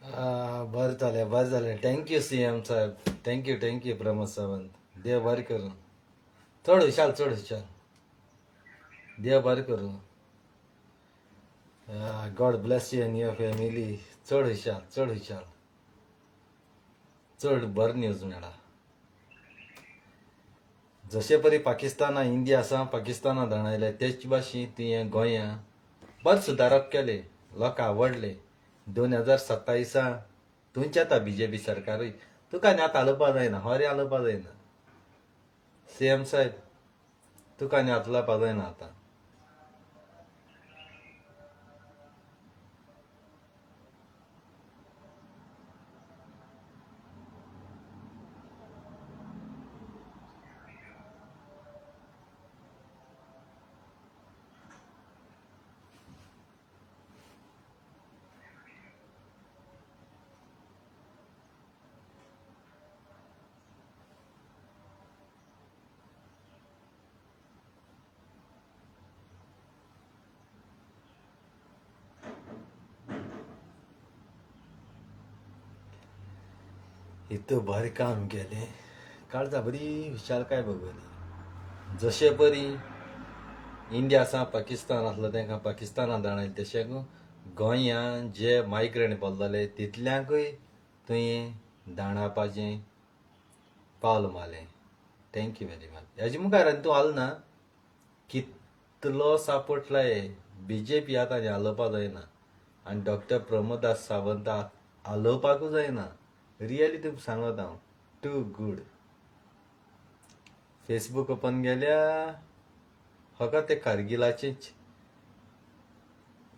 बरं झालें. Thank you CM साहेब. Thank you Pramod Sawant. देव बरें करूं. चड हुशार. देव बरें करूं. God bless you end your family. चड हुशार. चड बरें न्यूज मेळ्ळा. जशे परी पाकिस्ताना इंडिया आसा पाकिस्ताना धांवयले तेच भाशेन तुवें गोंया बरें सुदारप केले. लोकांक आवडले. 2027 तुमचे येता बीजेपी सरकारूय. तुका आनी आतां आलोवपा जायना. होरे आलोवपा जायना. सीएम साहेब तुका आनी आलोवपा जायना आतां. इतकं बरें काम केलें. काळजा बरी विशालकाय भोगली. जशे परी इंडिया आसा पाकिस्तान आसलो तांकां पाकिस्तानांत धांवयले तशें गोंया जे मायग्रंट बोल्लोले तितल्यांकूय तुवें धांवपाचें पावल मारलें. Thank you very much. हेजे मुखार आनी तूं आलो ना. कितलो सपोर्ट लाय बीजेपी आतां आलोवपा जायना आनी डॉक्टर प्रमोदास सावंत आलोवपाकूच जायना. रियली तुका सांगत हांव. To good. फेसबूक ओपन केल्या फकत ते कारगिलाचेच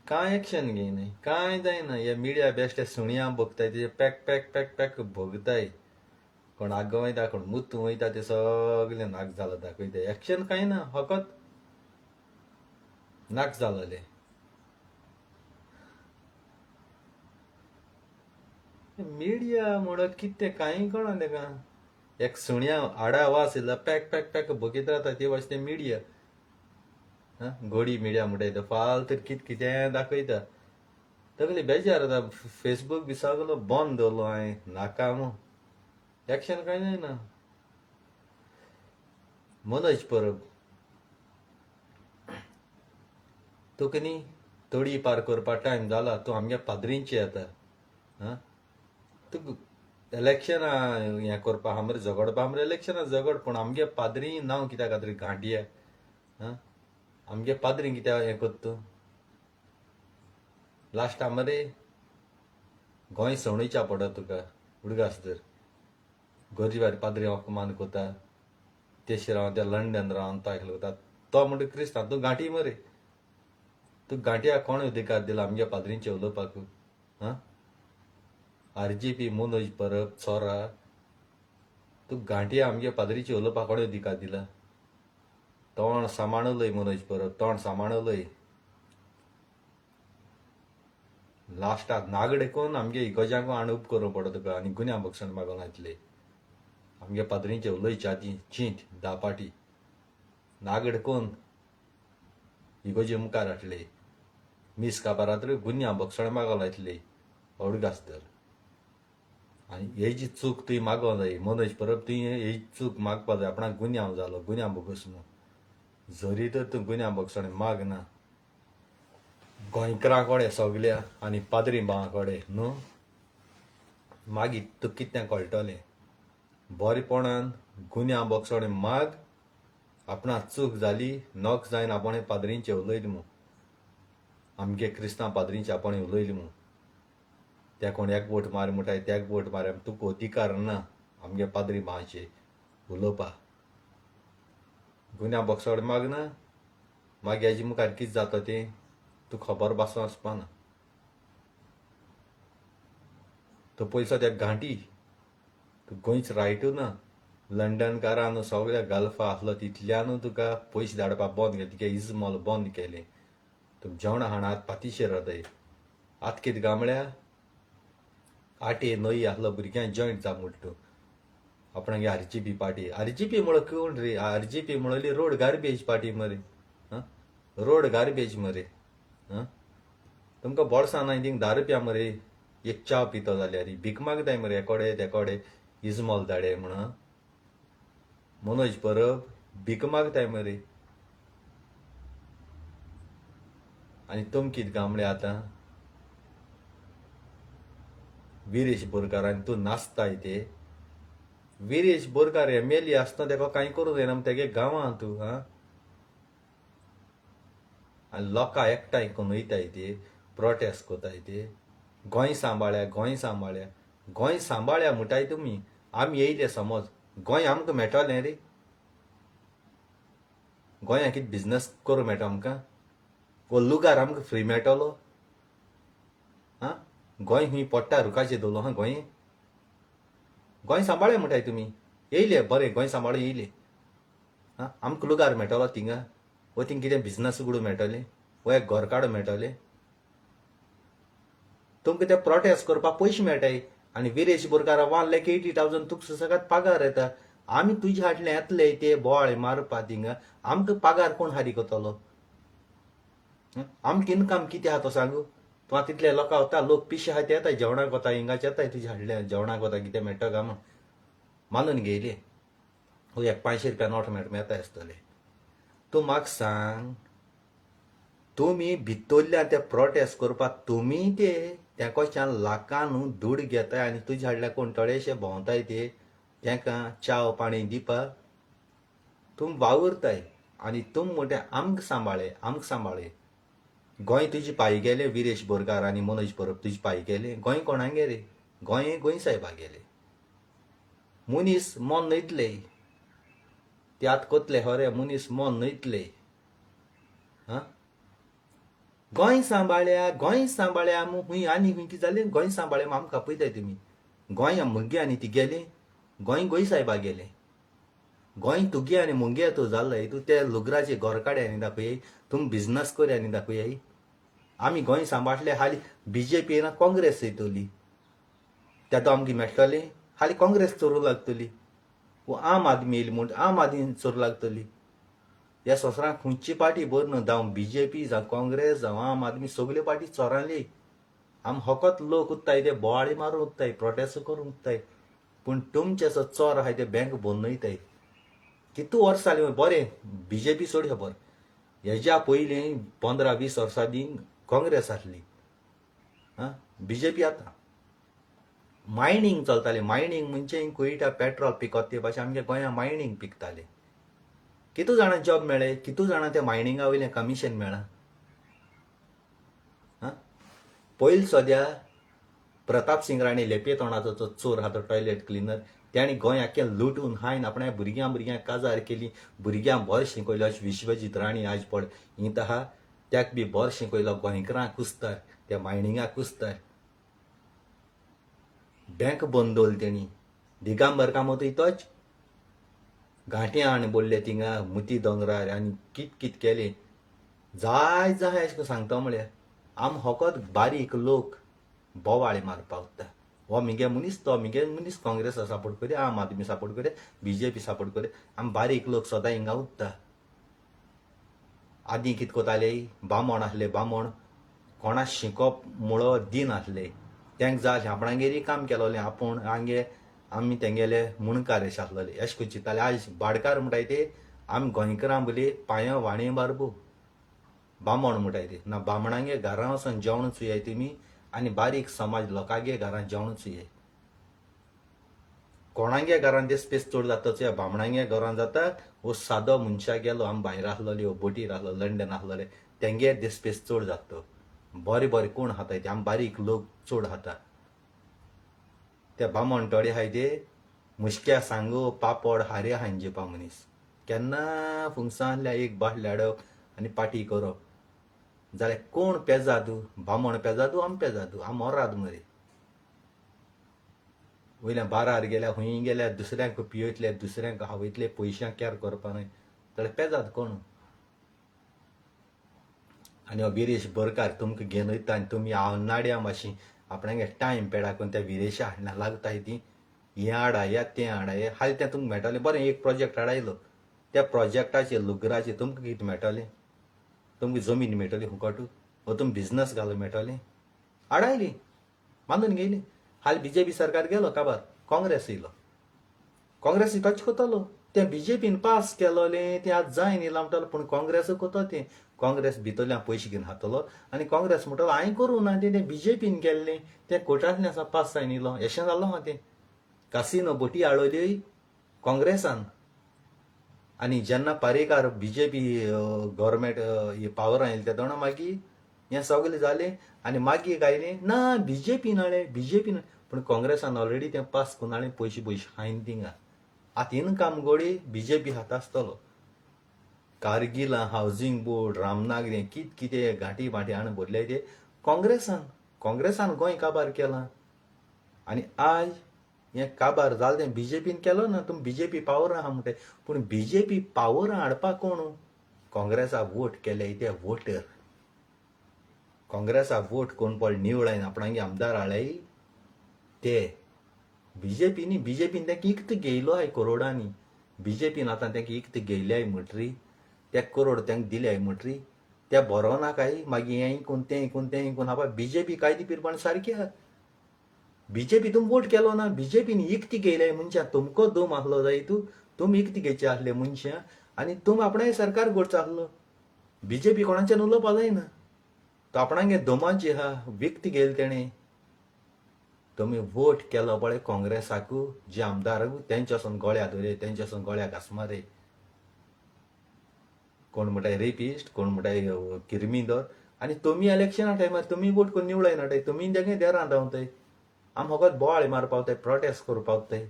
कांय एक्शन घेयनाय. कांय जायना. हे मिडिया बेश्टे सुणियां भोगताय ते पॅक भोगताय. कोण आगो वयता कोण मुतू वयता ते सगळे नाक जालो दाखयताय. एक्शन कांय ना. फकत नाक जालोले. मिडिया म्हणून कितें कांय कळना तेका. एक सुण्या आडा वास येयला पॅक भोगीत रावता ते वाज ते मिडिया. घोडी मिडिया म्हणटा फालतू कितें दाखयता. तगली बेजार जाता. फेसबूक बी सगलो बंद दवरलो हांवें. नाका मू. एक्शन कांय जायना. मनोज परब तुका न्ही तोडी पार करपा टायम जाला. तूं आमगे पाद्रींचे येता. तूं इलेक्शना हें करपा आहा मरे झगडपा मरे इलेक्शना झगड. पूण आमगे पाद्री नांव कित्याक खातीर गांठये. आमगे पाद्री कित्याक हें कोत्ता तूं. लास्ट मरे गोंय सवणीच्या पडत तुका उडगास तर गोरजीबारी पाद्री अपमान कोता. तेशी रावन त्या लंडन रावन तो कोता. तो म्हणटा क्रिस्तांव. तूं गांठी मरे. तूं गांठयाक कोण अधिकार दिला आमगे पाद्रींचे उलोवपाक. आरजीपी मनोज परब चोरा. तूं गांठया आमगे पाद्रीचे उलोवपाक कोणे अधिकार दिला. तोंड सांबाळलय मनोज परब. तोंड सांबाळलय. लास्टाक नागडे कोण आमगे इगोजांक आणूप करूं पडो तुका आनी गुन्या बक्षण मागोन घातले. आमगे पाद्रींचे उलय चाती चींट 10 पाटी. नागड कोण इगोजे मुखार हाडले. मीस काबारात्र गुन्या बक्षण मागोन घातले. ओडगास तर आनी हेजी चूक तुवें मागों जाय. मनोज परब तुवें हेजी चूक मागपा जाय. आपणाक गुन्यांव जालो. गुन्या बोगस न्हू. जरी तर तूं गुन्या बक्षण माग ना. गोंयकारां कोडे सगल्या आनी पाद्री भावां कोडे न्हू. मागीर तुका कितें कळटलें. बरेपणान गुन्या बक्षण माग. आपणाक चूक जाली. नॉक जायन आपण पाद्रींचे उलयले मू. आमगे क्रिस्तांव पाद्रींचे आपण उलयले मू. त्या कोण एक वोट मार म्हणटाय त्याक वोट मार. तुका अधिकार ना आमगे पाद्री भावांचे उलोवपा. गुन्या बक्षण माग ना. मागीर हेजे मुखार कितें जाता तें तुका खबर पासून आसपाना. तो पयसो त्या गांठी तुका गोंयच रायटू ना. लंडनकारान सगळ्या गल्फा आसलो तितल्यानू तुका पयशे धाडपाक बंद केले. तुगे इजमॉल बंद केले. तुका जेवणा हाणात पातीशेर रावताय. आतां कितें काय म्हळ्यार आटे नई आसलो भुरग्यांक जॉयंट जा म्हणटा. आपणागे आरजीपी पार्टी. आरजीपी म्हणून कोण रे. आरजीपी म्हणली रोड गार्बेज पार्टी मरे. रोड गार्बेज मरे. तुमकां बोडसां नाय थिंग 10 रुपया मरे. एक च्या पितो जाल्यार भीक मागताय मरे एकोडे इजमॉल धाडे म्हणून मनोज परब भीक मागताय मरे. आनी तुम कितें गामडे आतां विरेश बोरकार आनी तूं नाचताय ते. विरेश बोरकार एमएलए आसतना तेका कांय करूं जायना तेगे गांवां तूं हा. आनी लोकां एकठांय करून वयताय ते प्रोटेस्ट कोताय ते. गोंय सांबाळ्या म्हणटाय तुमी. आमी येयले समज गोंय आमकां मेळटलें रे. गोंयां कितें बिजनस करूं मेळटा आमकां. वो लुगार आमकां फ्री मेळटलो हा. गोंय खूंय पोडटा रुखाचेर दवरलो हा. गोंय सांबाळ्या म्हणटाय तुमी. येयले बरें गोंय सांबाळून येयले हा. आमकां लुगार मेळटलो थिंगा. वो थिंग कितें बिजनस उगडूं मेळटलें. वो एक घर काडूं मेळटलें. तुमकां ते प्रोटेस्ट करपाक पयशे मेळटाय. आनी विरेश बोरकार 1,80,000 तुका सुसगात पगार येता. आमी तुजे फाटल्यान येतले ते बोवाळे मारपा थिंगा. आमकां पगार कोण हारी कोतलो. आमकां इनकम कितें आहा तो सांगू. तूं तितले लोकां वता लोक पिशे आहाय ते येताय जेवणाक वता हिंगाच येताय तुज्या हाडल्या जेवणाक वता कितें मेळटा काय म्हण मानून घेयले. हो एक 500 रुपया नोट मेळटाय आसतले. तूं म्हाका सांग तुमी भितरल्या ते प्रोटेस्ट करपाक तुमी ते तेकोच्यान लाखान दूड घेताय आनी तुज्या हाडल्या कोण थोडेशे भोंवताय ते तेंकां चाव पाणी दिवपाक तुम वावुरताय. आनी तुम म्हणटा आमकां सांबाळे. गोंय तुजे पांय गेले विरेश बोरकार आनी मनोज परब तुजे पांय गेले. गोंय कोणागे रे. गोंय साहेबा गेले. मुनीस मोन न्हयतले ते आतां कोतले खरे. मुनीस मोन न्हयतले हा. गोंय सांबाळ्या खूंय आनी खूंय कितें जालें. गोंय सांबाळ्या आमकां आपयताय तुमी. गोंय मुगे आनी ती गेले. गोंय साहेबा गेले. गोंय तुगे आनी मुगे तूं जाल्लय. तूं ते लुगराचे घर काडे आनी दाखय. तुम बिजनस कर आनी दाखय. आमी गोंय सांबाळटले हाली बीजेपी येना काँग्रेस येतली. तेदो आमकां मेळटलें. हाली काँग्रेस चोरूं लागतली. वो आम आदमी येयली म्हूण आम आदमी चोरूं लागतली. ह्या संवसारांत खंयची पार्टी बरी न्हू. जावं बीजेपी जावं काँग्रेस जावं आम आदमी सगल्यो पार्टी चोरांली. आम होकोत लोक उत्ताय ते बोवाळी मारून उत्ताय प्रोटेस्ट करून उत्ताय. पूण तुमचे असो चोर आहाय ते बँक भरून वयताय. कितू वर्सां जालीं बरें बीजेपी सोड खबर. हेज्या पयलीं 15-20 वर्सां आदीं काँग्रेस आसली हा. बीजेपी आतां मायनींग चलतालें. मायनींग म्हणजे कोयटा पेट्रोल पिकत ते भाशेन आमच्या गोंयांत मायनींग पिकतालें. कितू जाणां जॉब मेळ्ळे. कितू जाणां त्या मायनिंगा वयलें कमिशन मेळ्ळां हा. पयलीं सद्या प्रताप सिंग राणे लेपये तोंडाचो तो चोर आहा तो टॉयलेट क्लिनर तेणी गोंय आख्खें लुटून हायन आपणा भुरग्यांक काजार केली. भुरग्यांक बरें शिकयलो. विश्वजीत राणी आज पड हिंत आहा त्याक बी बरें शिकयलो. गोंयकारांक कुसतार त्या मायनिंगाक कुसतार. बँक बंद दवरली तेणी. दिगांबर कामतूय तोच. घांट्यां बोलले थिंगा मुती दोंगरार आनी कित केलें. जाय अशें करून सांगता म्हळ्यार आम होकोत बारीक लोक बोवाळे मारपाक उत्ता. हो मिगे मनीस तो मिगे मनीस काँग्रेसा सपोर्ट करे आम आदमी सपोर्ट करे बीजेपी सपोर्ट करे. आम बारीक लोक सदां हिंगा उत्ता. आदीं कितें कोताले बामण आसले. बामण कोणा शिकोप मुळो दिन आसले. तेंक जाय आपणागेरी काम केलोलें आपूण आमी तेंगेले मुणकार अशें आसलोले. अशें करून चिंत्ताले. आज भाडकार म्हणटाय ते आमी गोंयकारां बोली पांयां वाणी बारबू बामण म्हणटाय ते ना. बामणांगे घरां वचोन जेवण चुयाय तुमी आनी बारीक समाज लोकांगे घरां जेवण चुयाय. कोणागे घरान देस्पेस चड जाता चुया बामणांगे घरान जाता. वो सादो मनशाक गेलो आमी भायर आसलोले बोटीर आसलो लंडन आसलोले तेंगे देस्पेस चड जाता. बरें कोण हाताय ते आमी बारीक लोक चड हाता. ते बामण थोडे आहाय ते मुश्क्या सांगो पापड हारे हांजेवपा मनीस. केन्ना फुंगसां आहल्या एक बाटली हाडप आनी पाटी करप. जाल्यार कोण पेजादू. बामण पेजादू आमी पेजादू. आमी मोराद मरे. वयल्यान बारार गेल्यार खूंय गेल्यार दुसऱ्यांक पियतले दुसऱ्यांक हावयतले पयशांक कॅर करपा न्हय जाल्यार पेजाद कोण. आनी हो विरेश बोरकार तुमकां घेवन वयता आनी तुमी हांव नाड्या मातशी आपणागे टायम पेडा करून त्या विरेशा हाडना लागताय ती. हें हाडाया तें हाडाया हालीं तें तुमकां मेळटलें. बरें एक प्रोजेक्ट हाडायलो त्या प्रोजेक्टाचेर लुगराचेर तुमकां कितें मेळटलें. तुमकां जमीन मेळटली फुकट. वो तुमी बिजनस घालूंक मेळटलें. हाडायली मानून गेली. हाल बीजेपी सरकार गेलो काबार, काँग्रेस येयलो. काँग्रेस तशें कोतालो तें बीजेपीन पास केलोलें तें आज जायन येयलां म्हणटालो. पूण काँग्रेस कोता तें काँग्रेस भितरल्यान पयशे घेवन हाडटलो आनी काँग्रेस म्हणटालो हांवें करूं ना तें बीजेपीन केल्लें तें कोर्टांतल्यान आसा पास जायन येयलो. अशें जालो हा तें. कासिनो बोटी हाडल्योय काँग्रेसान. आनी जेन्ना पारेकार बीजेपी गव्हर्मेंट पावर आयली तेदोणा मागीर हें सगलें जालें आनी मागीर काय आयलें ना बीजेपीन हाडलें बीजेपीन. पूण काँग्रेसान ऑलरेडी तें पास करून हाडलें पयशे हायन थिंगा. आतां इन कामगोडी बीजेपी हात आसतलो. कारगिल हावजींग बोर्ड रामनागरी कित कितें घाटी भाटी हाडून भरले ते काँग्रेसान गोंय काबार केलां. आनी आज हें काबार जालें तें बीजेपीन केलो ना. तुमी बीजेपी पावर आहा म्हणटाय पूण बीजेपी पावर हाडपाक कोण काँग्रेसाक वोट केले ते वोटर. काँग्रेसाक वोट कोण पळ निवडायन आपणागे आमदार हाडले ते बीजेपीन तेंका इकत घेयलो हाय करोडांनी. बीजेपीन आतां तेंका इकत घेयल्याय म्हणटरी ते करोड तेंका दिल्याय म्हणटरी ते बरो नाकाय. मागीर हें इकून तें इकून तें इकून आबा बीजेपी कायदे पिरपण सारकी आहा. बीजेपी तुम वोट केलो ना बीजेपीन इकती घेयल्याय मनशां. तुमको दम आसलो जाय तुम इकती घेवचे आसले मनशां आनी तुम आपणाय सरकार करचो आसलो. बीजेपी कोणाच्यान उलोवपा जायना. तो आपणागे दमाची आहा विकती घेयले तेणें. तुमी वोट केलो पळय काँग्रेसाक जे आमदाराक तेंच्यासून गोळ्या धरय तेंच्यासून गोळ्या घास मारय. कोण म्हणटाय रेपिस्ट कोण म्हणटाय किरमीदर. आनी तुमी इलेक्शना टायमार तुमी वोट करून निवडायना नाटाय तुमी तेंगे देरां धांवताय. आम फकत बोवाळे मारपा वताय प्रोटेस्ट करपा वताय.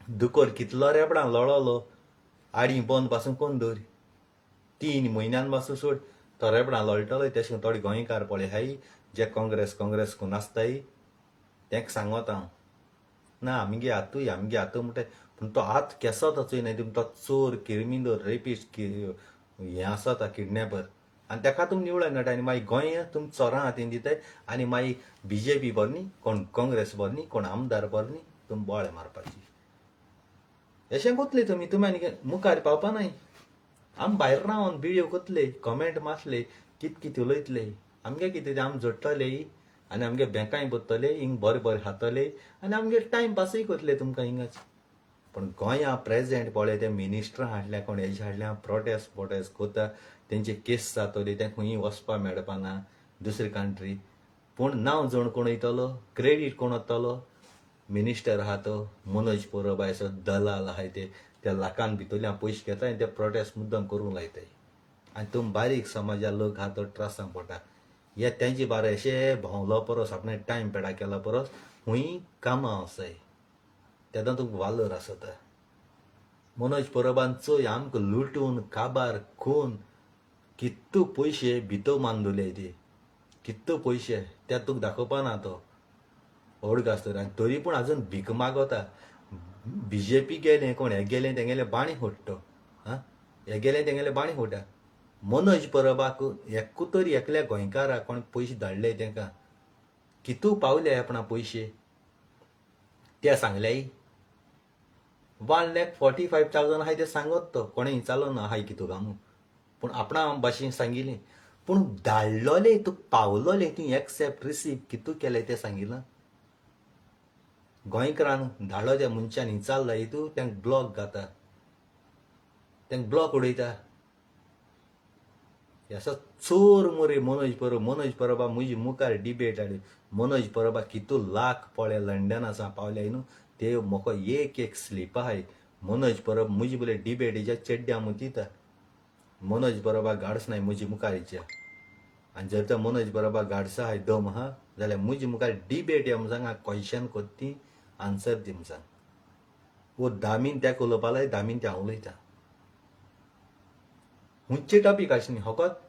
दुकोर कितलो रेबडां लोळलो आडी बंद पासून कोण दवर 3 म्हयन्यान पासून सोड तो रेबडां लोळटलो. तशें थोडे गोंयकार पळय हाय जे काँग्रेस करून आसताय तेंका सांगोता हांव ना आमगे हातू म्हणटाय. पूण तो हात केसो तो चोयनाय. तो चोर किरमीदोर रेपिस्ट हें आसा तो किडनॅपर आनी तेका तुमी निवडाय नाटाय. आनी मागीर गोंय तुमी चोरां हातीन दिताय आनी मागीर बीजेपी बरी कोण काँग्रेस बरी कोण आमदार बरी तुमी बोवाळे मारपाची. अशें कोतले तुमी आनी मुखार पावपा नाय. आम भायर रावन विडियो कोतले कमेंट मारतले कितें उलयतले. आमगे कितें आम जोडटले आनी आमगे बँकाय बसतले हिंग बरें खातले आनी आमगे टायम पासय कोतले तुमकां हिंगाच. पूण गोंया प्रेजेंट पळय ते मिनिस्टर हाडल्या कोण हेजे हाडल्या प्रोटेस्ट कोता तेंचे केस जातले ते खंयी वचपा मेळपा ना दुसरे कंट्री. पूण नांव जोण कोण वयतलो क्रेडीट कोण वतलो मिनिस्टर आहा तो मनोज परब आयसो दलाल आहाय ते लाखान भितरल्यान पयशे घेताय आनी ते प्रोटेस्ट मुद्दम करूंक लायताय. आनी तुम बारीक समाजा लोक आहा तो त्रासांक पडटा. हे तेंचे बारे अशें भोंवलो परस आपणे टायम पेडा केला परस खूंय कामां आसाय तेदो तुमकां वालोर आसता. मनोज परबान चोय आमकां लुटून काबार खून कितू पयशे भितर मांदुले ते कितू पयशे ते तुका दाखोवपा ना तो ओडग आसतले. आनी तरी पूण आजून भीक मागोता. बीजेपी गेले कोण हे गेले तेंगेले बाणी फोडटो हे गेले तेंगेले बाणी फोडटा. मनोज परबाक एकू तरी एकल्या गोंयकाराक कोण पयशे धाडले तेंकां कितू पावले आपणा पयशे ते सांगल्याय. 1,45,000 आहाय ते सांगत तो कोणें विचारलो ना हाय कितू गामू. पूण आपणा भाशेन सांगिल्लें पूण धाडलोले तुका पावलोले तूं एक्सेप्ट रिसीव कितू केले ते सांगिलां. गोंयकारान धाडलो त्या मनशान विचारला हितू तेंका ब्लॉक घाता तेंका ब्लॉक उडयता. असो चोर मोरे मनोज परबा म्हजी मुखार डिबेट हाडी. मनोज परबा कितू लाख पळय लंडन आसा पावल्या न्हू ते म्हाका एक स्लीप आहाय. मनोज परब म्हजी बोले डिबेटीच्या चेड्ड्या मुतीता. मनोज परबा गाडस नाय म्हजी मुखारीच्या. आनी जर तर मनोज परबा गाडसा आहाय दम आहा जाल्यार म्हजी मुखार डिबेट या सांग क्वेश्चन कोत्ती आन्सर दी सांग. वो 10 मिनट तेका उलोवपा लाय 10 मिनट हांव उलयता. हुंचे टॉपीक आशिल्ली फकत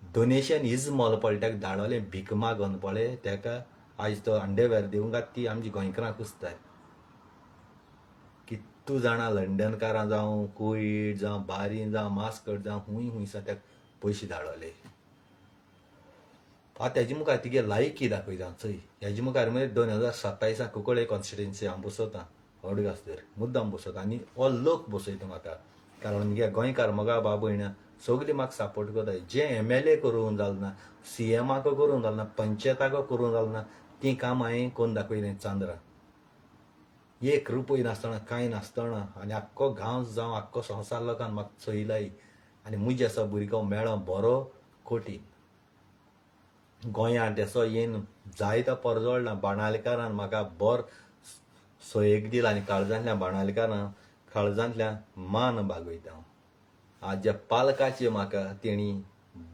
डोनेशन इज मोल पळय तेका धाडोलें भीक मागोन पळय तेका आयज तो अंडरवेर दिवंक ती आमची गोंयकारां कुसताय. कितू जाणां लंडनकारां जावं कुवेट जावं बारीन जावं मास्कट जावं हुंयसा तेका पयशे धाडोले. आतां हेजे मुखार तिगे लायकी दाखयता चोय. हेजे मुखार म्हणजे 2027 कुंकळे कॉन्स्टिट्युएन्सी हांव बसयता ओडगास्तर मुद्दाम बसयता आनी हो लोक बसयता म्हाका कारण म्हगे गोंयकार मोगा बाबयण सगळीं म्हाका सपोर्ट करताय. जे MLA करूंक जालें ना, CMाक करूंक जालें ना, पंचायताक करूंक जालें ना, ती काम हांवें करून दाखयलें चांद्रा. 1 रुपय नासतना कांय नासतना आनी आख्खो गांव जावं आख्खो संवसार लोकांक म्हाका चयलाय आनी मुजे असो भुरगो मेळ्ळो बरो खोटी. गोंयांत असो येवन जायतो परजोळना. बाणावलेकारान म्हाका बरो सोयेक दिला आनी काळजांतल्या बाणावलेकारांक काळजांतल्यान मान बागयता हांव. आज पालकाचे म्हाका तेणी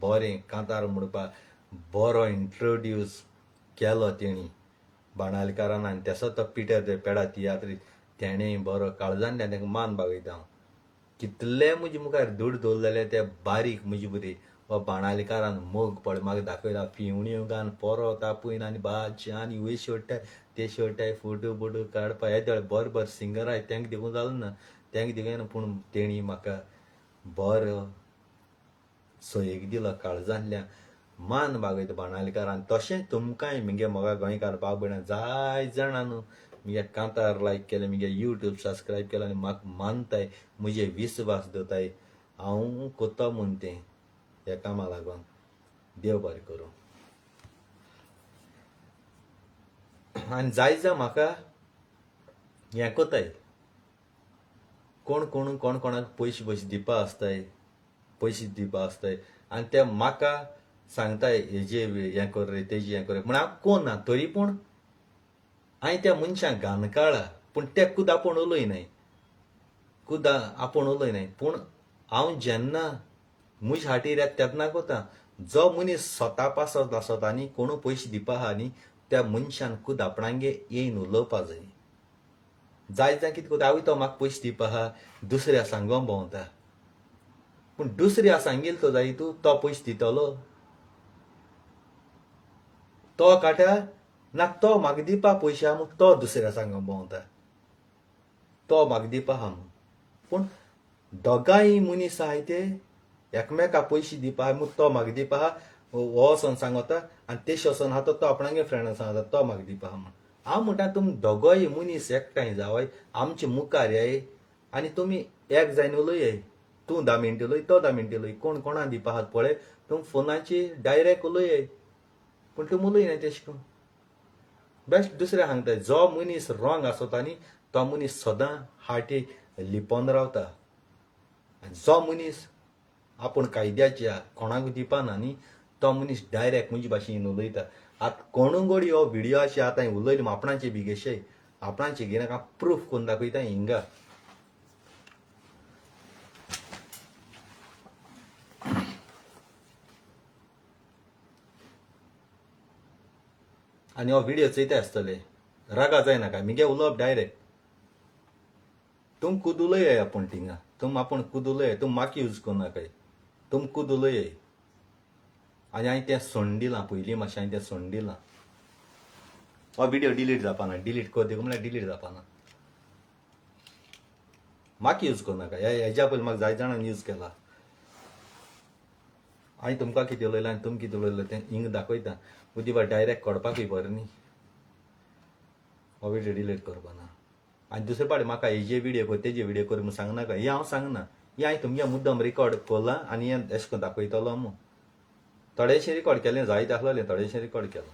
बरें कांतार म्हणपाक बरो इंट्रोड्यूस केलो तेणी बाणावलेकारान आनी तेसो तो पिटर पेडा तियात्री तेणें बरो काळजांतल्यान ताका मान बागयता हांव. कितले म्हजे मुखार दूड दवरलेले ते बारीक म्हजे बरी हो बाणावलेकारान मोग पळय म्हाका दाखयला. पिवण्यो घान पोरो तापयन आनी बाचे आनी वय शेवटाय ते शेवटाय फोटो बोटो काडपा येता बरें बरें सिंगर आहाय तेंका दिवूंक जालें ना, तेंका दिवंक ना. पूण तेणी म्हाका बरो सोयेक दिलो काळजांतल्यान मान बागयता बाणावलेकारान. तशेंच तुमकांय म्हगे मोगा गोंयकार भाव भयणां जाय जाणां न्हू म्हगे कांतार लायक केलें, म्हगे YouTube सबस्क्रायब केलें आनी म्हाका मानताय, म्हजे विस्वास दवरताय. हांव कोत्तो म्हूण तें ह्या कामा लागून देव बरें करूं. आनी जायत जा म्हाका हें कोताय कोण कोणाक पयशे दिवपा आसताय, पयशे दिवपा आसताय आनी ते म्हाका सांगताय हेजे हें कर रे तेजे हें कर रे. पूण हांव कोण ना तरी पूण हांवें त्या मनशाक घान काळा. पूण ते खुद आपूण उलयनाय, खुद आपूण उलयनाय. पूण हांव जेन्ना म्हजे हाटीर येता तेन्ना कोता जो मनीस स्वता पासत आसत आनी कोणू पयशे दिवपा आहा न्ही त्या मनशान खुद आपणांगे येयन उलोवपा जाय. जायत जाय कितें कोता हांव तो म्हाका पयशे दिवपा आहा दुसऱ्या सांगो भोंवता. पूण दुसऱ्या सांगेल तो जाय तूं तो पयशे दितलो तो काट्या ना तो म्हाका दिवपा पयशे आहा म्हूण तो दुसऱ्या सांगो भोंवता. तो म्हाका दिवपा आहा म्हूण. पूण दोगांय मनीस आहाय ते एकामेका पयशे दिवपा आहा म्हूण तो म्हाका दिवपा आहा हो वचोन सांगता आनी तेशे वचोन आहा तो आपणागे फ्रेंडाक सांगता तो म्हाका दिवपा आहा म्हूण. हांव म्हणटा तुमी दोगोय मनीस एकठांय जावय आमचे मुखार येय आनी तुमी एक जायन उलयय. तूं 10 मिनटां उलय तो 10 मिनटां उलय. कोण कोणाक दिवपा आहा पळय तुमी फोनाचेर डायरेक्ट उलयय. पूण तुमी उलयनाय तेशें करून. बेस्ट दुसऱ्या सांगताय जो मनीस रॉंग आसता न्ही तो मनीस सदां हाटी लिपोन रावता. आनी जो मनीस आपूण कायद्याच्या कोणाक दिवपाना न्ही तो मनीस डायरेक्ट म्हजे भाशेन उलयता. आतां कोणू गोडी हो व्हिडिओ अशें आतां उलयले आपणाचे बिगेशे आपणाचे घेवन हांव प्रूफ करून दाखयता हिंगा. आनी हो व्हिडिओ चयता आसतले रागा जायनाका म्हगे उलोवप डायरेक्ट. तुम खुद उलयय आपूण थिंगा तुम आपूण खुद उलयय. तुम म्हाका यूज करूं नाकाय. तुम खुद उलयय. आनी हांवें तें सोडून दिलां पयलीं मातशें हांवें तें सोडून दिलां. हो व्हिडिओ डिलीट जावपाना. डिलीट कर देखून म्हळ्यार डिलीट जावपाना. म्हाका यूज करूं नाका. हेज्या पयलीं म्हाका जाय जाणांनी यूज केला. हांवें तुमकां कितें उलयलां आनी तुमी कितें उलयलें तें हिंगा दाखयता. उदी डायरेक्ट कोडपाकूय बरें न्ही. हो व्हिडिओ डिलीट करपाना. आनी दुसरे पाटी म्हाका हेजे व्हिडिओ कर तेजे व्हिडिओ कर म्हूण सांगनाका. हे हांव सांगना. हे हांवें तुमगे मुद्दम रिकॉर्ड केलां आनी हें अशें करून दाखयतलो म्हूण. थोडेशें रिकॉर्ड केलें जायत आसलेलें थोडेशें रिकॉर्ड केलां.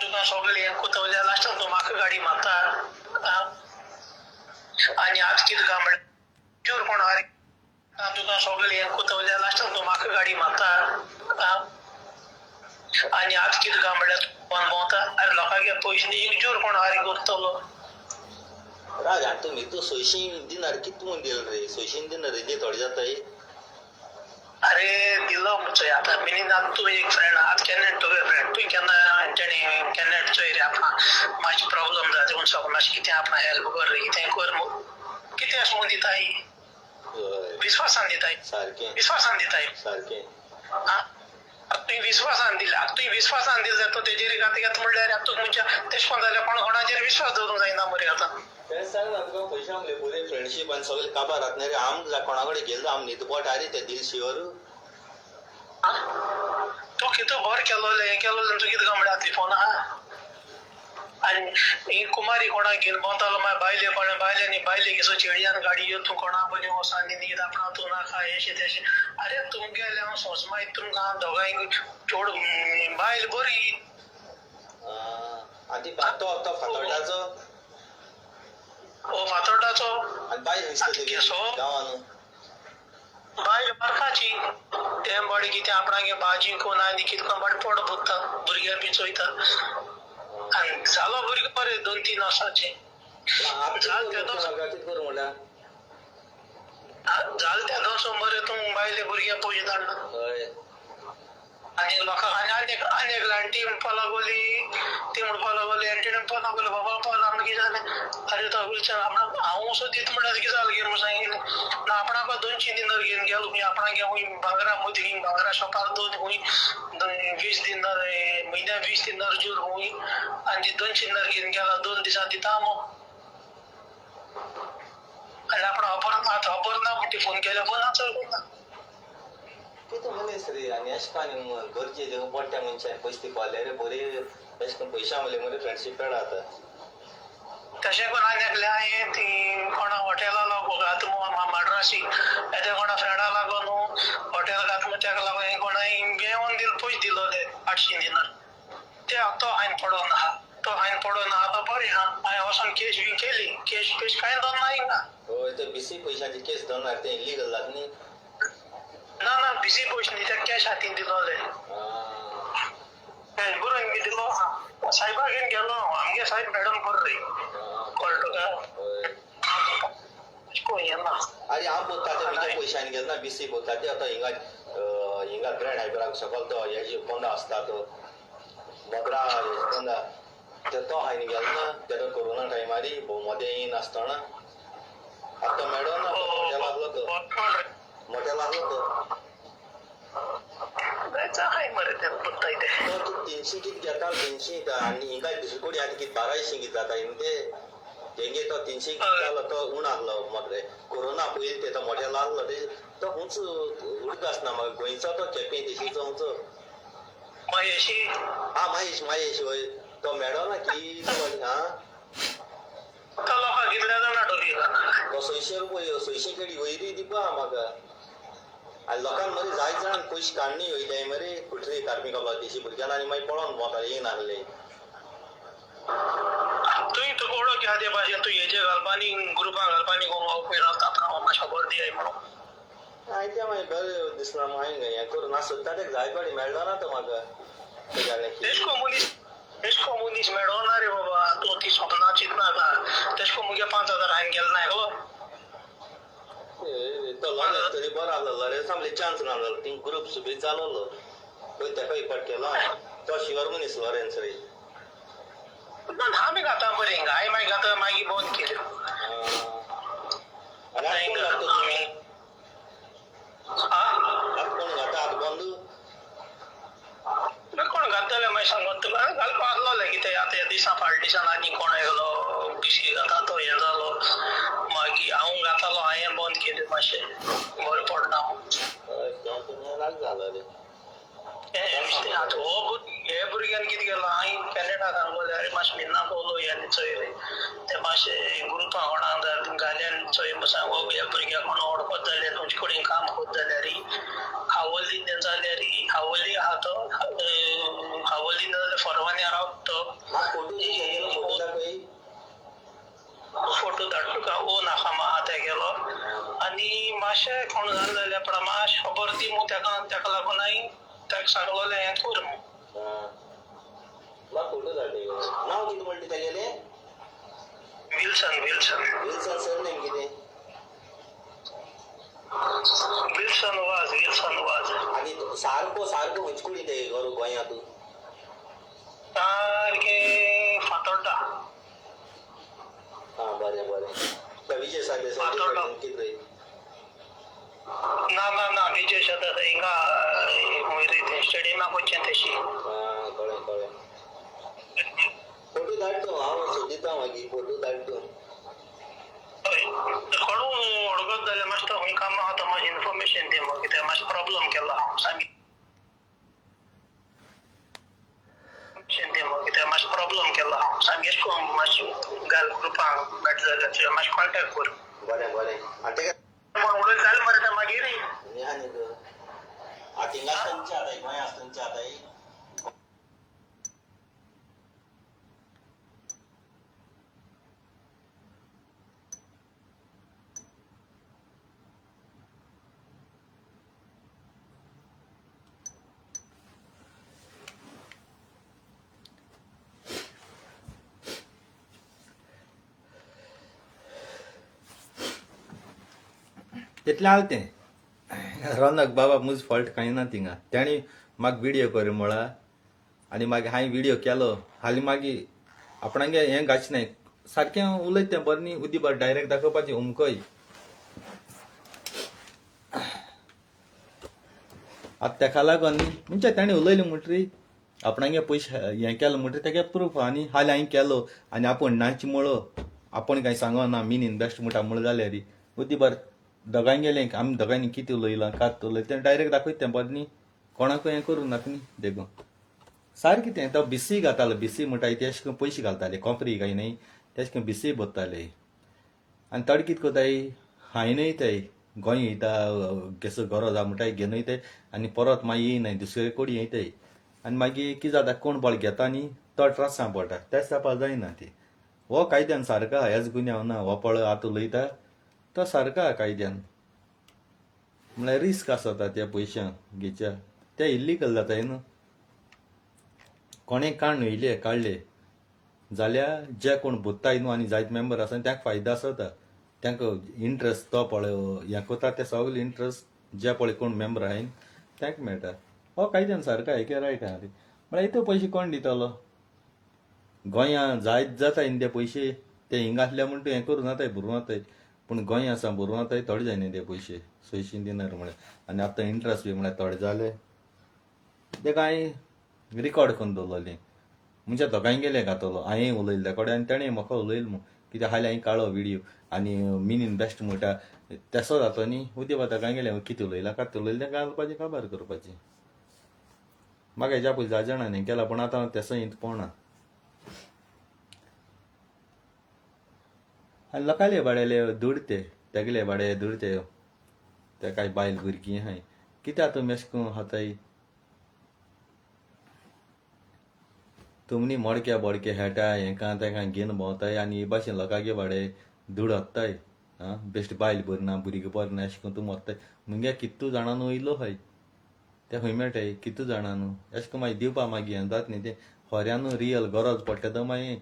तुका सगळे हें कोतवल्या लास्टाक तो म्हाका गाडी मारता आनी आज कितें काय म्हणल्यार जूर कोण हारी तुका सगळे हें कोतवल्या लास्टाक तो म्हाका गाडी मारता आनी आज कितें काय म्हणल्यार कोण भोंवता आनी लोकांगे पयशे दी जूर कोण हारी करतलो. राजा तुमी तूं 600 दिनार कितें म्हूण दिल रे 600 दिनार हेजे थोडे जाताय. अरे दिलो म्हणचोय आतां मिनीन आतां तूं एक फ्रेंड आज केन्ना तुगे फ्रेंड तूं केन्ना तेणी केन्ना चोय रे आपणा मातशें प्रॉब्लम जाता म्हूण सगळें मातशें कितें आपणा हेल्प कर रे कितें कर कितें अशें म्हूण दिताय. विश्वासान दिताय. सारकें विश्वासान दिताय. सारकें तुवें विश्वासान दिला तुवें विश्वासान दिल जाल्यार तो तेजेर घेता घेता म्हणल्यार तुका म्हणजे तेश कोन जाल्यार कोणाचेर विश्वास दवरूंक जायना मरे आतां. तें सांग ना तुका पयशे आमले बरे फ्रेंडशीप आनी सगळे काबार जातले रे. आम कोणा कडेन गेलो आम न्हिदपट आरे ते दिल शिवर तो किती भर केलो हे केलो तू किती गमड्यातली फोन हा आणि ही कुमारी कोणा घेऊन बोलतालो माय बायले कोणा बायले बायले की चिड़ियान गाड़ी यो तू कोणा बनी हो सांगी नी अपना तू ना खा ऐसे तैसे अरे तुम गेले हम सोच माय तुम का दोघांनी जोड बायल बरी आधी पाहतो आता फातोड्याचो ओ फातोडाचो आणि बाय दिसते गावानं बायल मारकाची ते बडी किती आपणागे भाजी कोण आणि कितको बड पोट भुकता भुरग्या बी चोयता आणि झालो भुरगे बरे 2-3 वर्षाचे झाल त्या दोन बरे तू बायले भुरग्या पोजी धाडना आणि लोकांनी अनेक लांटी पलागोली ती म्हणून पलागोली एंटीने पलागोली बाबा पलागून की झाले अरे तो विचार आपण हांव असो दित म्हणत की जाल घेऊन सांगितले ना आपण 2-3 दिनार घेऊन गेलो मी आपण घेऊन भांगरा मध्ये घेऊन भांगरा शॉपार 2 होई 20 दिनार महिन्या 20 दिनार जोर होई आणि 2 दिनार घेऊन गेला 2 दिवसात तिथं मग आणि आपण अपरना मोठी फोन केला फोन आचल किती मनीस रे आणि अशकाने घरचे जे मोठ्या मनशान पैसे पावले रे बरे अशकन पैसा मले मरे फ्रेंडशिप पेड आता तसे कोणा नेकले आहे ती कोणा हॉटेला लागो घात माड्रासी येते कोणा फ्रेंडा लागो न्हू हॉटेल घात मग त्याका लागो कोणा घेवन दिल पयस दिलो ते 800 दिनार ते तो हायन पडोन आहा तो हायन पडोन आहा तो बरी हा हांवें वचून केस बी केली केस कांय दोन नाही ना होय ते बीसी पैशाची केस दोनणार ते इलिगल जात न्ही ना बिझी पयस न्ही त्या कॅश हातीन दिलोले बरोवन बी दिलो हा साहेबा घेवन गेलो आमगे साहेब मॅडम बरे कळतो का कोण ना अरे हांव बोलता ते बिजे पैशांनी घेतला बीसी बोलता ते आता हिंगा ग्रँड हायबराक सकल तो हेजी कोंडा आसता तो मगरा कोंडा ते तो हायन गेलो ना तेन्ना कोरोना टायमारी भोवमध्ये येयन आसतना आतां मॅडम ना मोठ्या लागलो तो मोठ्या लागलो तो हाय मरे ते पत्ता इथे 300 कित घेता 300 आणि हिंगा दुसरी कोणी आधी कित 1200 कित जाता ते तेंगे तो 300 कित जालो तो उण आहलो मगरे कोरोना पयलीं ते तो मोठ्या लागलो ते तो हुंच उडक आसना म्हाका गोंयचो तो केपें देशीचो हुंचो महेशी हा महेश होय तो मेळो ना की हा तो लोकांक कितल्या जाणा डोली तो 600 रुपया 600 केडी वयरी दिवपा म्हाका आणि लोकांक मरे जाय जाण पयशे काडणी वयले मरे कुठली कार्मिक देशी भुरग्यान आनी मागीर पळोवन वता येयन आहले तुवें तुका वळख ह्या ते भाशेन तूं हेजे घालपानी ग्रुपां घालपानी पळय रावता आपणा मातशा बर दियाय म्हणून हांवें ते मागीर बरें दिसना हांवें हें करून ना सुद्दां तेका जाय पाडी मेळ्ळो ना तो म्हाका तेशको मनीस मेळो ना रे बाबा तूं ती स्वप्नां चिंतना का तेशको मुगे 5000 हांवें गेलो ना गो तो लॉरेन्स तरी बरो आहलो लॉरेन्स आमले चान्स ना जालो ती ग्रुप सुबेज जालोलो पळय तेका इपाट केलो तो शिवर मनीस लॉरेन्स रे आमी घाता बरें हिंगा हांवें मागीर घाता मागीर बंद केल्यो कोण घाता आतां बंद कोण घातले मागीर सांगत तुका घालपा आहलो कितें आतां ह्या दिसा फाटल्या दिसान आनी कोण येयलो बिशी घाता तो हें जालो मागीर हांव घातालो हांवें बंद केलें मातशें बरें पडना राग जालो रे हे भुरग्यान कितें केलो हांवें कॅनेडा सांगले अरे मातशें मिना पळोवलो हें चोय रे ते मातशें ग्रुपां कोणाक घाल्यान चोय सांगो ह्या भुरग्याक कोण ओळखत जाल्यार तुमचे कडेन काम करत जाल्यार हावलीन जाल्यार हावली आहा तो हावलीन जाल्यार फॉर्मांनी रावता तो फोटो धाड तुका ओ नाका आहा ते गेलो आनी मातशें कोण जालें जाल्यार पण मातशें खबर दी मग तेका लागून हांवें ताका सांगलोलें हें कर म्हाका फोटो धाडले नांव कितें म्हणटा तेगेलें विल्सन सरनेम कितें विल्सन वाज आनी सारको खंयचे कुडी ते घर गोंयांत सारकें फातोड्डा हा बरें त्या विजय सरदेसाय कितें रे ना विजय सरदेसाय हिंगा स्टेडियमाक वचचें तेशी कळ्ळें फोटो धाडतो हांव सोदिता मागीर फोटो धाडतो कोणूय ओळखत जाल्यार मातशें खंय कामां आहा तो मातशें इन्फॉर्मेशन दी म्हाका कित्याक मातशें प्रॉब्लम केलो हांव सांगी शिंदे मग कित्याक मातशें प्रॉब्लम केलो हांव सांग एश कोन मातशें घाल ग्रुपांक मेट जाल्यार मातशें कॉन्टेक्ट कर बरें बरें आनी तेका उलयत जालें मरे तें मागीर आनी थिंगा खंयचे आताय गोंय आसा खंयचे आताय तितलें आलं तें रोनक बाबा मुज फॉल्ट कांय ना थिंगा तेणी म्हाका विडियो कर म्हळा आनी मागीर हांवें विडियो केलो हालीं मागीर आपणागे हें गाचनाय सारकें उलयत तें बरें न्ही उदी बरें डायरेक्ट दाखोवपाचें उमकय आतां तेका लागोन न्ही म्हणजे तेणें उलयलें म्हणटरी आपणागे पयशे हें केलें म्हणटरी तेगे प्रूफ आनी हालीं हांवें केलो आनी आपूण नाच मुळो आपूण कांय सांगो ना मीन इनबेस्ट म्हणटा म्हूण जाल्यार उदी बरें दोगांय गेलें आमी दोगांयनी कितें उलयलां कात उलयलें तें डायरेक्ट दाखयत तें बरें न्ही कोणाकूय हें करूं नाका न्ही देखून सारकें तें तो बिसी घातालो बिसी म्हणटा ते अशें करून पयशे घालताले कोंपरी काय न्ही तेश करून बिसी भरताले आनी थोडे कितें कोताय हांवें येताय गोंय येता केसो गरज आहा म्हणटा घेवन वयताय आनी परत मागीर येयनाय दुसरे कोडी येताय आनी मागीर कितें जाता कोण बळ घेता न्ही तो ट्रस्टां पडटा तेच जावपा जायना ती हो कायद्यान सारको आहा हेच गुन्यांव ना हो पळ आतां उलयता तो सारको आहा कायद्यान म्हळ्यार रिस्क आसता त्या पयशांक घेच्या ते इल्लीगल जाताय न्हू कोणें काण वयले काडले जाल्यार जे कोण भोत्ताय न्हू आनी जायते मेंबर आसा तांकां फायदो आसता तांकां इंट्रस्ट तो पळय हें कोता ते सगळे इंट्रस्ट जे पळय कोण मेंबर आहाय तांकां मेळटा हो कायद्यान सारको आहा की रायट आहा रे म्हळ्यार इतले पयशे कोण दितलो गोंयां जायत जाताय न्ही ते पयशे ते हिंगा आसल्या म्हण तूं हें करूं नाताय भरूं नाताय पूण गोंय आसा भरूं नाताय थोडे जायना ते पयशे 600 दिनार म्हळ्यार आनी आतां इंट्रस्ट बी म्हळ्यार थोडे जाले तेका हांवें रिकॉर्ड करून दवरलें म्हणजे दोगांय गेले घातलो हांवें उलयल्ले कडेन आनी तेणें म्हाका उलयलें म्हूण कित्याक हालीं हांवें काडलो विडियो आनी मीन इनबेस्ट म्हणटा तेसो जातो न्ही उद्या दोगांय गेले कितें उलयलां कात उलयलें तें घालपाचें काबार करपाचें म्हाका हेज्या पयलीं 10 जाणांनी केलां पूण आतां हांव तेसो इंत पळोवना आनी लोकांले बाडेले दुडते तेगेले बाडे दुडते ते कांय बायल भुरगीं आहाय कित्याक तुमी अशें करून हाताय तुमनी मोडके बोडके हेटाय हेका तेका घेवन भोंवताय आनी हे भाशेन लोकांगे बाडे धूड हत्ताय आं बेश्ट बायल बरी ना भुरगीं बरें ना अशें करून तुमी वत्ताय मुगे कितू जाणांनी वयलो हय ते खंय मेळटाय कितू जाणांनी अशें करून मागीर दिवपा मागीर हें जाता न्ही तें खऱ्यान रियल गरज पडटा तो मागीर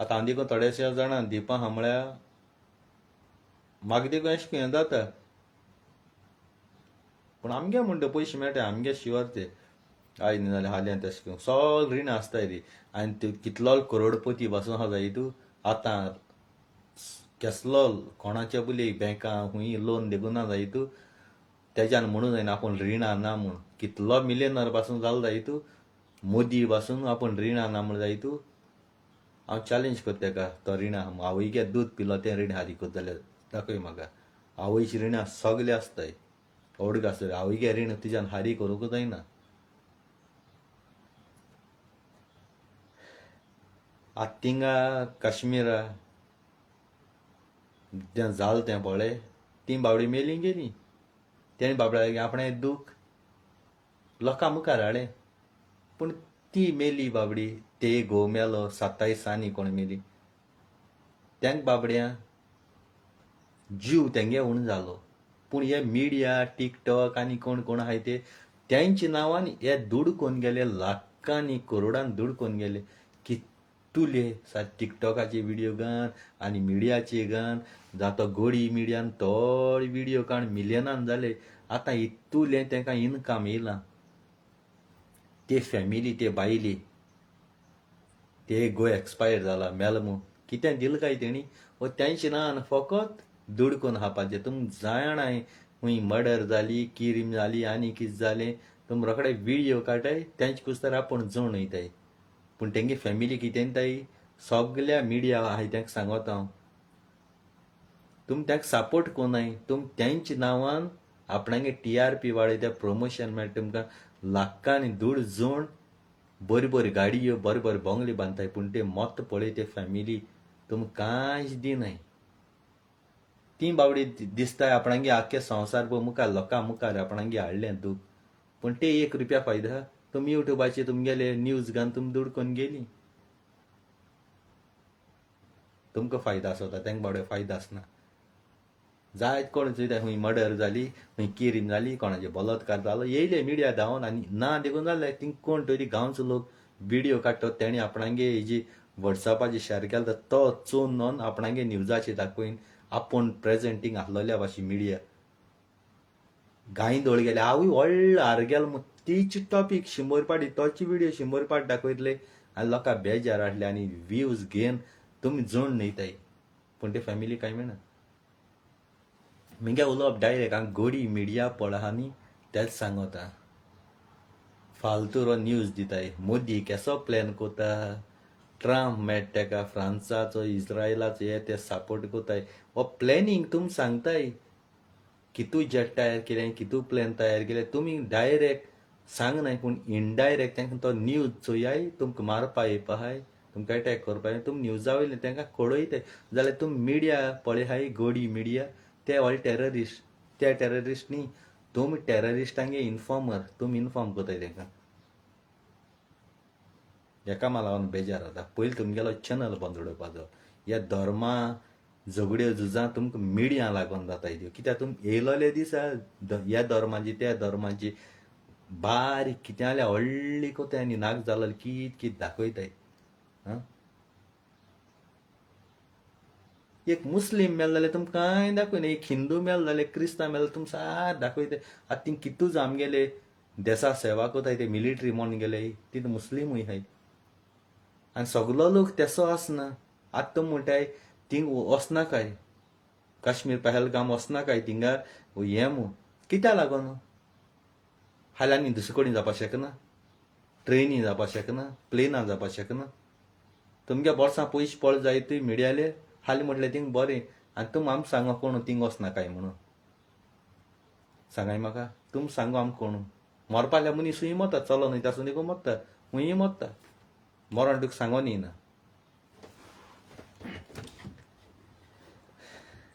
आतां हांव देखून थोडेशे जाणां दिवपा आहा म्हळ्यार म्हाका देखून अशें करून हें जाता पूण आमगे म्हणटा पयशे मेळटाय आमगे शिवर ते आय न्ही जाल्यार हाल्यां तशें करून सगळें रीण आसताय रे आनी त्यो कितलो करोडपती बसून आहा जाय तूं आतां केसलो कोणाच्या बुली बँकां खूंय लोन देखून ना जाय तूं तेज्यान म्हणून जायना आपूण रिणां ना म्हूण कितलो मिलियनर पासून जालो जाय तूं मोदी पासून आपूण रिणां ना म्हूण जाय तूं हांव चॅलेंज करता तेका तो रिणां आवयगे दूद पिलो तें रीण हारी करता जाल्यार दाखय म्हाका आवयची रिणां सगले आसताय ओडग आसता आवयगे रीण तिच्यान हारी करूंक जायना आतां थिंगा काश्मीरा तें जाल तें पळय ती बाबडी मेली गेली तेणे बाबड्या आपणें दूख लोकां मुखार हाडलें पूण ती मेली बाबडी ते घोव मेलो 27 कोण मेली तेंक बाबड्या जीव तेंगे उण जालो पूण हे मिडिया टिकटॉक आनी कोण कोण आहाय ते तेंच्या नांवान हे दूड कोन्न गेले लाखांनी करोडान दूड कोन्न गेले कितुले टिकटॉकाचे विडियो घान आनी मिडियाचे घान जातो गोडी मिडियान थोडे विडियो काण मिलियनान जाले आतां इतुले तेंकां इनकम येयलां ते फॅमिली ते बायली ते गो एक्सपायर जाला मेल म्हूण कितें दिलें काय तेणी वो तेंचे नान फकत दूड कोन्न हापाचें तुम जाणाय खूंय मर्डर जाली किरीम जाली आनी कितें जालें तुम रोखडे विडियो काडटाय तेंचे कुस्तार आपूण जोण वयताय पूण तेंगे फॅमिली कितें ताय सगल्या मिडिया आहाय तेंका सांगोता हांव तुम तेंका सपोर्ट कोनाय तुम तेंच्या नांवान आपणागे TRP वाडयता प्रमोशन मेळटा तुमकां लाखांनी दूड जोण बरी बरी गाडयो बरे बरे बंगले बांदताय पूण ते मत पळय ते फॅमिली तुमकां कांयच दिनाय. ती बावडी दिसताय आपणांगे आख्खे संवसार मुखार लोकां मुखार आपणांगे हाडलें दूख पूण ते 1 रुपया फायदा तुमी युट्यूबाचेर तुमगेले न्यूज घालून तुमी दुडकून गेली. तुमकां फायदा आसता तेंका बावडे फायदा आसना. जायत कोण चोयता खंय मर्डर जाली खंय किरीम जाली कोणाचे बलात्कार जालो येयले मिडिया धांवन आनी ना देखून जालें थिंग कोण तरी गांवचो लोक व्हिडिओ काडटा तेणी आपणांगे हेजी वॉट्सॅपाचेर शेअर केला तो चोवन नोन आपणांगे न्यूजाचेर दाखयन आपूण प्रेझेंटींग आसलोल्या भाशेन मिडिया गायींदोळ गेले हांवूय व्हडलो हार गेलो तीच टॉपीक 100 पाटी तोच व्हिडिओ 100 पाट दाखयतले आनी लोकांक बेजार हाडले आनी व्ह्यूज घेवन तुमी जोड न्हयताय पूण ते फॅमिली कांय मेळना. मुगे उलोवप डायरेक्ट हांव गोडी मिडिया पळहा न्ही तेच सांगता. फालतू रो न्यूज दिताय मोदी केसो प्लॅन कोता ट्रम्प मेळटा तेका फ्रांसाचो इस्रायलाचो हे ते सपोर्ट कोताय हो प्लॅनिंग तुमी सांगताय कितू जेट तयार केलें कितू प्लॅन तयार केले तुमी डायरेक्ट सांगनाय पूण इनडायरेक्ट तांकां तो न्यूज चोयाय तुमकां मारपा येवपाय तुमकां अटॅक करपाय तुमी न्यूजा वयले तांकां कळयताय जाल्यार तुमी मिडिया पळयहाय गोडी मिडिया ते व्हडले टेररिस्ट ते टेररिस्ट न्ही तुमी टेररिस्टांगे इन्फॉर्मर तुमी इन्फॉर्म कोताय तांकां. हेका लागून बेजार जाता. पयलीं तुमगेलो चॅनल बंद उडोवपाचो. ह्या धर्मा झगड्यो झुजां तुमकां मिडिया लागून जाताय त्यो कित्याक तुमी येयलोले दिसा ह्या धर्माची त्या धर्माची बारीक कितें जाल्यार व्हडली कोताय आनी नाक जालोले कित कित दाखयताय. एक मुस्लीम मेल जाल्यार तुमकां कांय दाखयना एक हिंदू मेल जाल्यार क्रिस्तांव मेल तुमी सार दाखयताय. आतां थिंग कितूच आमगेले देशा सेवा कोताय ते मिलिटरी म्हणून गेले तितू मुस्लिमूय हाय आनी सगलो लोक तेसो आसना. आतां तुमी म्हणटाय थिंग वचना काय काश्मीर पहलगाम वचना काय थिंगा हें मू कित्या लागून हाल्यार आनी दुसरे कडेन जावपाक शकना ट्रेनी जावपाक शकना प्लेनां जावपाक शकना. तुमगे बोर्सां पयशे पळ जाय तुवें मिडियाले हालीं म्हटलें थिंग बरें आनी तुमी आमकां सांगो कोण थिंग वचना काय म्हणून सांगाय म्हाका तुमी सांगो आमकां कोण मरपाल्या मनीस हुंय मरता चलो न्हय तासून देखून मरता हुंय मरता मरण तुका सांगोन येना.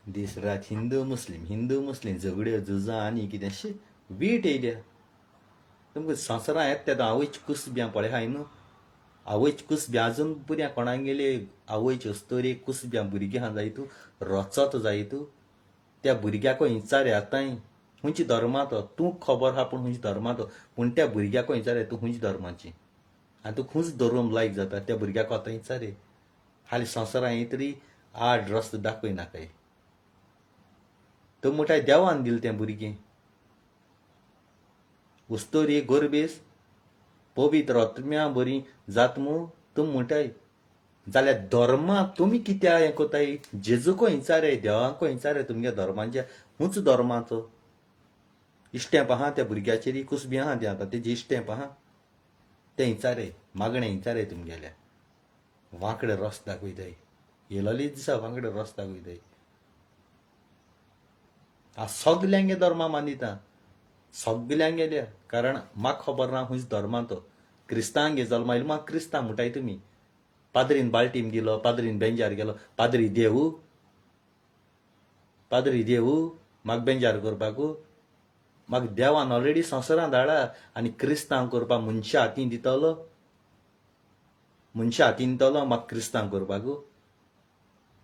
दीस रात हिंदू मुस्लीम झगड्यो झुजां आनी कितें शी वीट येयल्या. तुमकां संवसारां येता तें आवयची कुसब्यां पळय न्हू आवयची कुसब्यां आजून पुऱ्या कोणाक गेले आवयची अस्तोरी कुसब्यां भुरगीं आहा जाय तूं रचत जाय तूं त्या भुरग्याको विचार आतांय खंयची धर्मा तो तूं खबर आहा पूण खंयची धर्मा तो पूण त्या भुरग्याको विचार तूं खंयची धर्माची आनी तूं खंयच धरून लायक जाता त्या भुरग्याको आतां विचार हालीं संवसारां हे तरी आड रस्तो दाखयनाकाय. तो म्हणटाय देवान दिलें तें भुरगें उस्तोरी गोरबेस पवित्र आत्म्या बरी जात मू तुमी म्हणटाय जाल्यार धर्मा तुमी कित्या हें कोताय जेजूको विचार देवाको विचार तुमगे धर्माच्या खूंच धर्माचो इश्टेंप आहा त्या भुरग्याचेर कुसबी आहा तें आतां तेजें इश्टेंप आहा तें विचार मागणें विचार तुमगेल्या वांकडे रस दाखयताय येयलोली दिसा वांकडे रस दाखयताय. हांव सगल्यांगे धर्मा मानिता सगल्यांगेल्या कारण म्हाका खबर ना खंयच धर्मा तो क्रिस्तांवांगे जल्मा येयलो म्हाका क्रिस्तांव म्हणटाय तुमी पाद्रीन बाल्टीम दिलो पाद्रीन बेंजार गेलो पाद्री देवू म्हाका बेंजार करपाकू म्हाका देवान ऑलरेडी संवसारांत धाडा आनी क्रिस्तांव करपाक मनशा हातीन दितलो म्हाका क्रिस्तांव करपाकू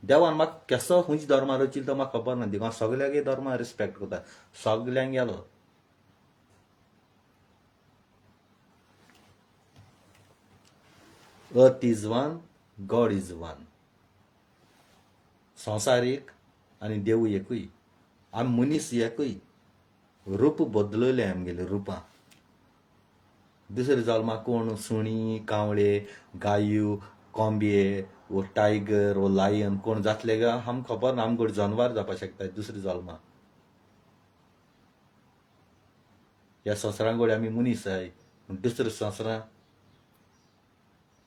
देवान म्हाका केसो खंयच धर्मा रचिलो तो म्हाका खबर ना देखून हांव सगळ्यागे धर्मा रिस्पेक्ट करता सगल्यांक गेलो. Earth is one God is one संवसार एक आनी देव एकूय आमी मनीस एकूय रूप बदलले आमगेले रुपां दुसरे जल्मा कोण सुणी कावळे गायो कोंबये वो टायगर वो लायन कोण जातले गा आमकां खबर ना आमकां जनवार जावपाक शकता दुसरे जल्मा ह्या संवसारांत घोडे आमी मनीस जाय दुसरे संवसारांत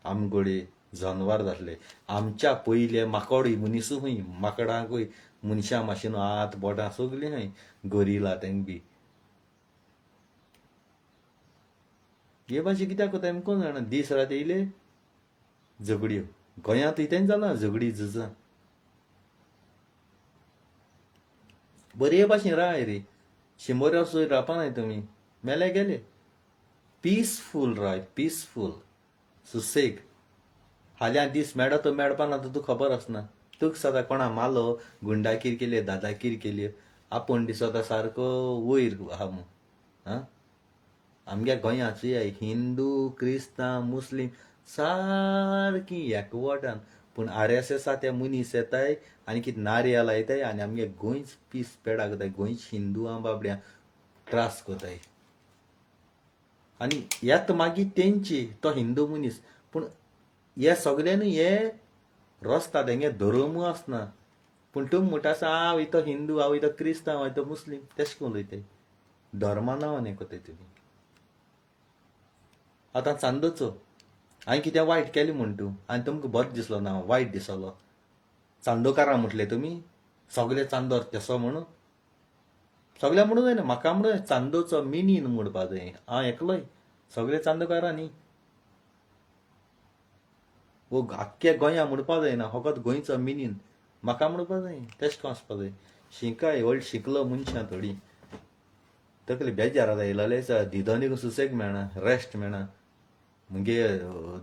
आमगोडे जनवार जातले. आमच्या पयले माकडूय मनीसूय हूंय माकडांकूय मनशां मातशें हात बोटां सगलीं हूंय गोरिला तेंक बी हे भाशे कित्याक कोताय कोण जाणा दीस रात येयले झगड्यो गोंयांत इतेंच जाला झगडी झुजां बरे भाशेन राय रे 100 वर्स रावपा नाय तुमी मेले गेले पीसफूल राय पीसफूल सुसेग हाल्या दीस मेळो तो मेळपा ना तुका खबर आसना तुका सदां कोणा मारलो गुंडाकीर केली दादाकीर केली आपूण दिसता सारको वयर आहा म्हूण आं आमगे गोंयांत हिंदू क्रिस्तांव मुस्लीम सारकी एकवटान पूण RSS ते मनीस येताय आनी कितें नारयाल लायताय आनी आमगे गोंयच पीस पेडा कोताय गोंयच हिंदुआं बाबड्यां त्रास कोताय आनी येत मागीर तेंची तो हिंदू मनीस पूण हे सगळ्यांनी हे रस्ता तेंगे धर्म आसना पूण तुमी म्हणटा आसा हांव इतो हिंदू हांव इतो क्रिस्तांव हांव इतो मुस्लीम तेश कोन्न उलयताय धर्मा नांवान कोताय तुमी आतां चांदोचो हांवें कितें वायट केलें म्हण तूं आनी तुमकां बरो दिसलो ना वायट दिसलो चांदोकारां म्हटलें तुमी सगळे चांदोर तेसो म्हणून सगळे म्हणून जायना म्हाका म्हणून चांदोचो मिनीन म्हणपा जाय हांव एकलोय सगळे चांदोकारां न्ही वो आख्ख्या गोंया म्हणपा जायना फकत गोंयचो मिनीन म्हाका म्हणपा जाय तेश को आसपा जाय शिकाय व्हड शिकलो मनशां थोडी तकली बेजारात आयलेले दिदोनीक सुसेग मेळना रेस्ट मेळना मुगे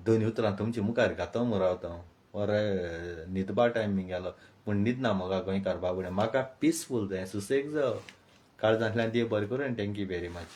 2 उतरां तुमचे मुखार घातो म्हूण रावता वर न्हिदपा टायम बी गेलो पूण न्हिदना म्हाका गोंयकार बाबडे म्हाका पीसफूल जाय सुसेग जावं काळजांतल्यान देव बरें करूं आनी थँक्यू व्हेरी मच